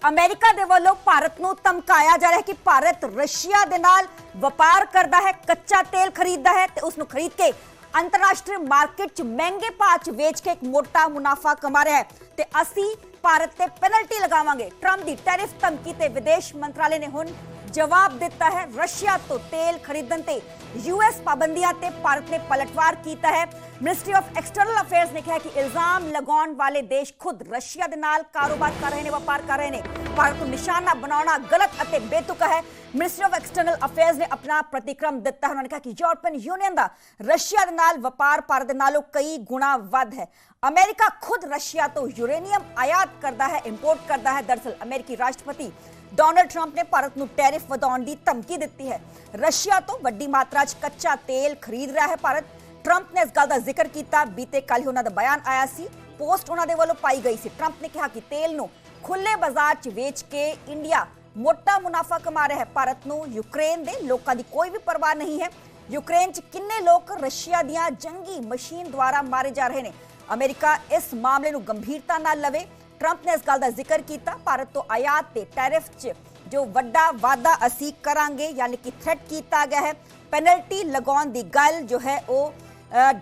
America ਦੇ ਵੱਲੋਂ ਭਾਰਤ ਨੂੰ ਧਮਕਾਇਆ ਜਾ ਰਿਹਾ ਹੈ ਕਿ ਭਾਰਤ ਰਸ਼ੀਆ ਦੇ ਨਾਲ ਵਪਾਰ ਕਰਦਾ ਹੈ, ਕੱਚਾ ਤੇਲ ਖਰੀਦਦਾ ਹੈ ਤੇ ਉਸ ਨੂੰ ਖਰੀਦ ਕੇ ਅੰਤਰਰਾਸ਼ਟਰੀ ਮਾਰਕੀਟ 'ਚ ਮਹਿੰਗੇ ਭਾਅ 'ਚ ਵੇਚ ਕੇ ਇੱਕ ਮੋਟਾ ਮੁਨਾਫਾ ਕਮਾ ਰਿਹਾ ਹੈ ਤੇ ਅਸੀਂ ਭਾਰਤ ਤੇ ਪੈਨਲਟੀ ਲਗਾਵਾਂਗੇ। ਟਰੰਪ ਦੀ ਟੈਰਿਫ ਧਮਕੀ ਤੇ ਵਿਦੇਸ਼ ਮੰਤਰਾਲੇ ਨੇ ਹੁਣ ਜਵਾਬ ਦਿੱਤਾ ਹੈ। ਰਸ਼ੀਆ ਤੋਂ ਤੇਲ ਖਰੀਦਣ ਤੇ यूएस पाबंदियां ते भारत ने पलटवार किया है। मिनिस्ट्री ऑफ एक्सटर्नल अफेयर्स ने कहा कि इल्जाम लगाने वाले देश खुद रशिया दे नाल कारोबार कर रहे हैं, व्यापार कर रहे हैं। भारत को निशाना बनाना गलत और बेतुका है। मिनिस्ट्री ऑफ एक्सटर्नल अफेयर्स ने अपना प्रतिक्रम दिता है। उन्होंने कहा कि यूरोपियन यूनियन का रशिया दे नाल व्यापार भारत दे नालों कई गुणा वध है। अमेरिका खुद रशिया तो यूरेनियम आयात करता है, इंपोर्ट करता है। दरअसल अमेरिकी राष्ट्रपति डोनाल्ड ट्रंप ने भारत ਨੂੰ टैरिफ ਵਧਾਉਣ ਦੀ ਧਮਕੀ ਦਿੱਤੀ ਹੈ। रशिया तो ਵੱਡੀ ਮਾਤਰਾ 'ਚ ਕੱਚਾ ਤੇਲ ਖਰੀਦ ਰਿਹਾ ਹੈ ਭਾਰਤ। ट्रंप ने इस गल का जिक्र किया। बीते कल ही उन्होंने बयान आया सी, पोस्ट उन्होंने वालों पाई गई सी। ट्रंप ने कहा कि तेल ਨੂੰ खुले बाजार 'ਚ ਵੇਚ के इंडिया मोटा मुनाफा कमा रहा है। भारत ਨੂੰ यूक्रेन ਦੇ ਲੋਕਾਂ ਦੀ ਕੋਈ ਵੀ ਪਰਵਾਹ नहीं है। यूक्रेन 'ਚ ਕਿੰਨੇ ਲੋਕ रशिया ਦੀਆਂ जंगी मशीन द्वारा मारे जा रहे हैं। अमेरिका इस मामले ਨੂੰ गंभीरता ਨਾਲ लवे। ट्रंप ने इस गल का जिक्र किया। भारत तो आयात ते टैरिफ च जो वड्डा वादा असी करांगे यानी कि थ्रेट किया गया है, पेनल्टी लगाउण दी गल जो है वो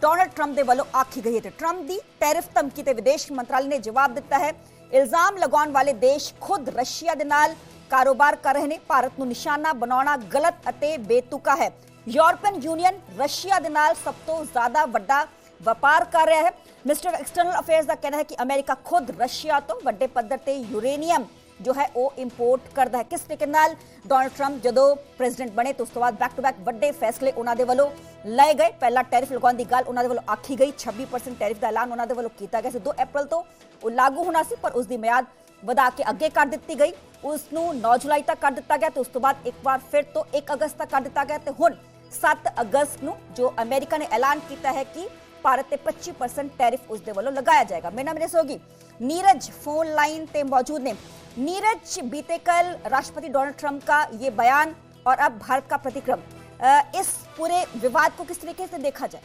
डोनाल्ड ट्रंप दे वालों आखी गई है। ट्रंप दी टैरिफ धमकी ते विदेश मंत्रालय ने जवाब दिता है। इल्जाम लगाउण वाले देश खुद रशिया दे नाल कारोबार कर रहे हैं। भारत नूं निशाना बनाउणा गलत अते बेतुका है। यूरोपियन यूनियन रशिया दे नाल सब तो ज्यादा वड्डा व्यापार कर रहा है। मिनिस्टर ऑफ एक्सटर्नल अफेयर्स का कहना है कि अमेरिका खुद रशिया तो वड्डे पद्धर ते यूरेनियम जो है वो इंपोर्ट करता है। किस तरीके नाल डोनाल्ड ट्रंप जदों प्रेजिडेंट बने तो उस तो बाद बैक टू बैक वड्डे फैसले उन्हां दे वल्लों लए गए। पहला टैरिफ लगाउण दी गल उन्हां दे वल्लों आखी गई। 26% टैरिफ का ऐलान उन्हां दे वल्लों कीता गया सी। 2 अप्रैल तो वो लागू होना सी, पर उसकी म्याद वधा के अगे कर दी गई। उसनूं 9 जुलाई तक कर दिता गया तो उस तो बाद एक बार फिर तो 1 अगस्त तक कर दिता गया तो हुण 7 अगस्त नूं जो अमेरिका ने ऐलान किया है कि भारत ते 25% टैरिफ उसके वालों लगाया जाएगा। मेरा नाम होगी नीरज फोन लाइन पे मौजूद ने। नीरज, बीते कल राष्ट्रपति डोनाल्ड ट्रंप का ये बयान और अब भारत का प्रतिक्रम, इस पूरे विवाद को किस तरीके से देखा जाए?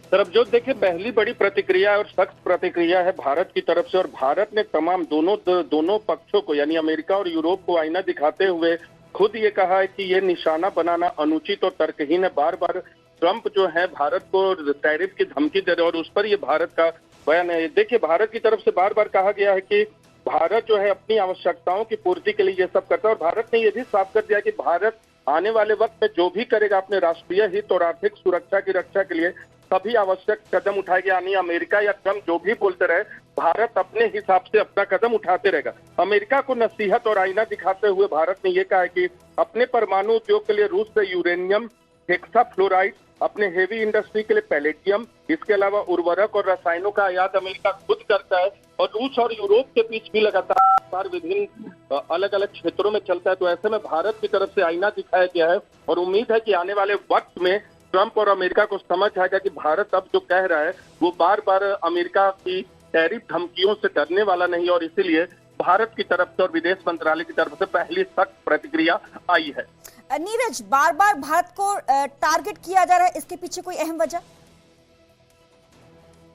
सर, अब जो देखिए पहली बड़ी प्रतिक्रिया और सख्त प्रतिक्रिया है भारत की तरफ से, और भारत ने तमाम दोनों पक्षों को यानी अमेरिका और यूरोप को आईना दिखाते हुए खुद ये कहा है कि ये निशाना बनाना अनुचित और तर्कहीन है। बार बार ट्रंप जो है भारत को टैरिफ की धमकी दे रहे और उस पर ये भारत का बयान है। देखिए, भारत की तरफ से बार बार कहा गया है कि भारत जो है अपनी आवश्यकताओं की पूर्ति के लिए ये सब करता है, और भारत ने ये भी साफ कर दिया कि भारत आने वाले वक्त में जो भी करेगा अपने राष्ट्रीय हित और आर्थिक सुरक्षा की रक्षा के लिए सभी आवश्यक कदम उठाएगा। यानी अमेरिका या ट्रंप जो भी बोलते रहे, भारत अपने हिसाब से अपना कदम उठाते रहेगा। अमेरिका को नसीहत और आईना दिखाते हुए भारत ने यह कहा है कि अपने परमाणु उद्योग के लिए रूस से यूरेनियम, हेक्साफ्लोराइड, अपने हेवी इंडस्ट्री के लिए पैलेडियम, इसके अलावा उर्वरक और रसायनों का आयात अमेरिका खुद करता है, और रूस और यूरोप के बीच भी लगातार विभिन्न अलग अलग क्षेत्रों में चलता है। तो ऐसे में भारत की तरफ से आईना दिखाया गया है और उम्मीद है कि आने वाले वक्त में ट्रंप और अमेरिका को समझ आएगा कि भारत अब जो कह रहा है वो बार बार अमेरिका की टैरिफ धमकियों से डरने वाला नहीं, और इसीलिए भारत की तरफ से और विदेश मंत्रालय की तरफ से पहली सख्त प्रतिक्रिया आई है। नीरज, बार बार भारत को टारगेट किया जा रहा है, इसके पीछे कोई अहम वजह?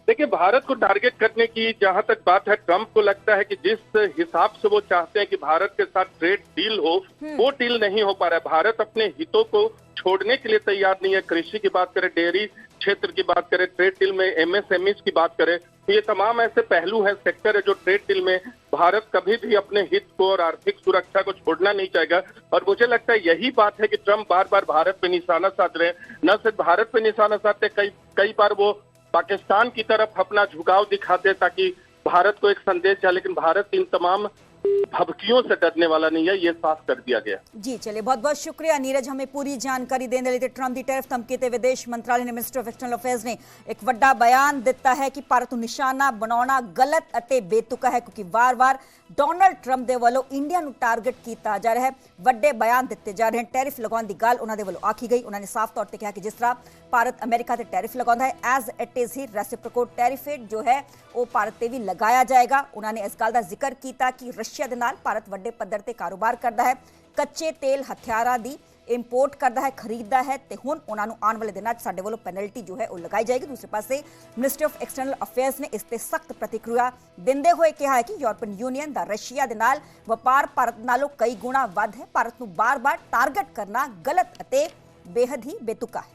देखिए, भारत को टारगेट करने की जहां तक बात है, ट्रंप को लगता है कि जिस हिसाब से वो चाहते हैं कि भारत के साथ ट्रेड डील हो, वो डील नहीं हो पा रहा है। भारत अपने हितों को छोड़ने के लिए तैयार नहीं है। कृषि की बात करें, डेयरी क्षेत्र की बात करें, ट्रेड डील में एमएसएमईज की बात करें, तो ये तमाम ऐसे पहलू है, सेक्टर है जो ट्रेड डील में भारत कभी भी अपने हित को और आर्थिक सुरक्षा को छोड़ना नहीं चाहेगा। और मुझे लगता है यही बात है कि ट्रंप बार बार भारत पे निशाना साध रहे हैं। न सिर्फ भारत पे निशाना साधते, कई बार वो पाकिस्तान की तरफ अपना झुकाव दिखाते ताकि भारत को एक संदेश जाए, लेकिन भारत इन तमाम धमकियों से डरने वाला नहीं है, ये साफ कर दिया गया। जी चलिए, बहुत बहुत शुक्रिया नीरज, हमें पूरी जानकारी देने लिए। ट्रंप की टैरिफ धमकी ते विदेश मंत्रालय ने, मिनिस्टर ऑफ एक्सटर्नल अफेयर्स ने एक वड्डा बयान दिता है कि भारत को निशाना बनाना गलत अते बेतुका है, क्योंकि वार वार डोनाल्ड ट्रंप दे वालों इंडिया नूं टारगेट किया जा रहा है। वड्डे बयान दिते जा रहे हैं। टैरिफ लगाउण दी गल उन्हां दे वालों आखी गई। उन्होंने साफ तौर पर कहा कि जिस तरह भारत अमेरिका से टैरिफ लगाउंदा है, एज इट इज ही रेसिप्रोकल टैरिफ जो है वो भारत से भी लगाया जाएगा। उन्होंने इस गल का जिक्र किया कि रशिया दे नाल भारत वड्डे पद्धर ते कारोबार करता है। कच्चे तेल, हथियारां दी ਇੰਪੋਰਟ ਕਰਦਾ ਹੈ, ਖਰੀਦਦਾ ਹੈ ਤੇ ਹੁਣ ਉਹਨਾਂ ਨੂੰ ਆਉਣ ਵਾਲੇ ਦਿਨਾਂ 'ਚ ਸਾਡੇ ਵੱਲੋਂ ਪੈਨਲਟੀ ਜੋ ਹੈ ਉਹ ਲਗਾਈ ਜਾਏਗੀ। ਦੂਸਰੇ ਪਾਸੇ ਮਿਨਿਸਟਰੀ ਆਫ ਐਕਸਟਰਨਲ ਅਫੇਅਰਸ ਨੇ ਇਸ ਤੇ ਸਖਤ ਪ੍ਰਤੀਕਿਰਿਆ ਦਿੰਦੇ ਹੋਏ ਕਿਹਾ ਹੈ ਕਿ ਯੂਰਪੀਅਨ ਯੂਨੀਅਨ ਦਾ ਰਸ਼ੀਆ ਦੇ ਨਾਲ ਵਪਾਰ ਭਾਰਤ ਨਾਲੋਂ ਕਈ ਗੁਣਾ ਵੱਧ ਹੈ। ਭਾਰਤ ਨੂੰ ਬਾਰ-ਬਾਰ ਟਾਰਗੇਟ ਕਰਨਾ ਗਲਤ ਅਤੇ ਬੇਹੱਦ ਹੀ ਬੇਤੁਕਾ ਹੈ।